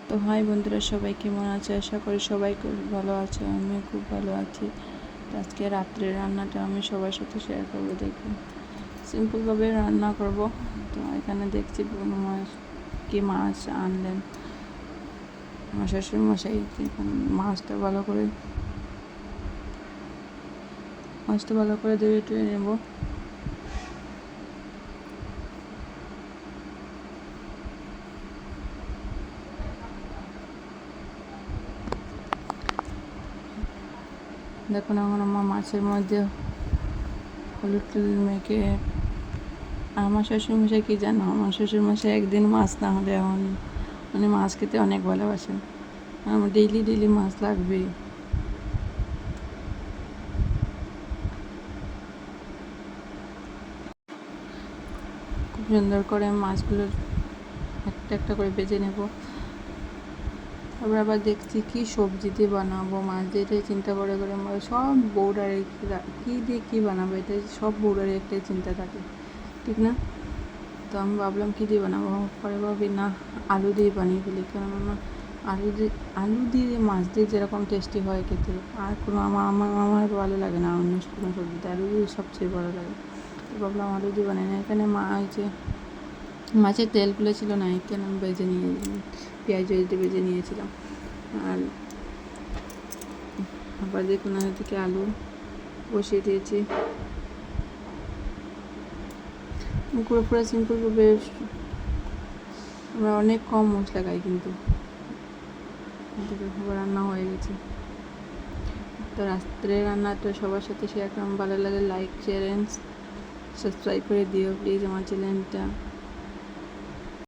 তো হাই বন্ধুরা, সবাই কেমন আছে? আশা করি সবাই খুব ভালো আছে। আমি খুব ভালো আছি। আজকে রাত্রের রান্নাটা আমি সবার সাথে শেয়ার করবো। দেখুন, সিম্পলভাবে রান্না করব। তো এখানে দেখছি কি মাছ আনলেন আমার শ্বশুর মশাই। এখন মাছটা ভালো করে ধুয়ে টুয়ে নেব। দেখুন, এখন আমার মাছের মধ্যে হলুদ টুলুদ মেখে, আমার শ্বশুরমশাই কী জানো, আমার শ্বশুরমশাই একদিন মাছ না হলে এখন মাছ খেতে অনেক ভালোবাসেন। আমার ডেইলি মাছ লাগবেই। খুব সুন্দর করে মাছগুলো একটা একটা করে ভেজে নেব। তারপর আবার দেখছি কি সবজি দিয়ে বানাবো মাছ দিয়ে, এটাই চিন্তা করে সব বউরার কী দিয়ে কী বানাবো, এটাই সব বউরার একটাই চিন্তা থাকে, ঠিক না? তো আমি ভাবলাম কী দিয়ে বানাবো, পরে ভাবি না, আলু দিয়ে বানিয়ে ফেলি। কারণ আমার আলু দিয়ে মাছ দিয়ে যেরকম টেস্টি হয় খেতে, আর কোনো আমার ভালো লাগে না অন্য কোনো সবজিতে। আলু দিয়ে সবচেয়ে ভালো লাগে। তো ভাবলাম আলু দিয়ে বানাই না। এখানে হয়েছে মাছের তেলগুলো ছিল না, এখানে আমি পেঁয়াজ দিয়ে ভেজে নিয়েছিলাম। আর আবার দেখুন, এদিকে আলু বসিয়ে দিয়েছি। পুরো সিম্পলভাবে আমরা অনেক কম মশলা খাই, কিন্তু খাবার রান্না হয়ে গেছে। তো রাত্রে রান্নাটা সবার সাথে শেয়ার করলাম। ভালো লাগে লাইক, শেয়ার অ্যান্ড সাবস্ক্রাইব করে দিও প্লিজ আমার চ্যানেলটা।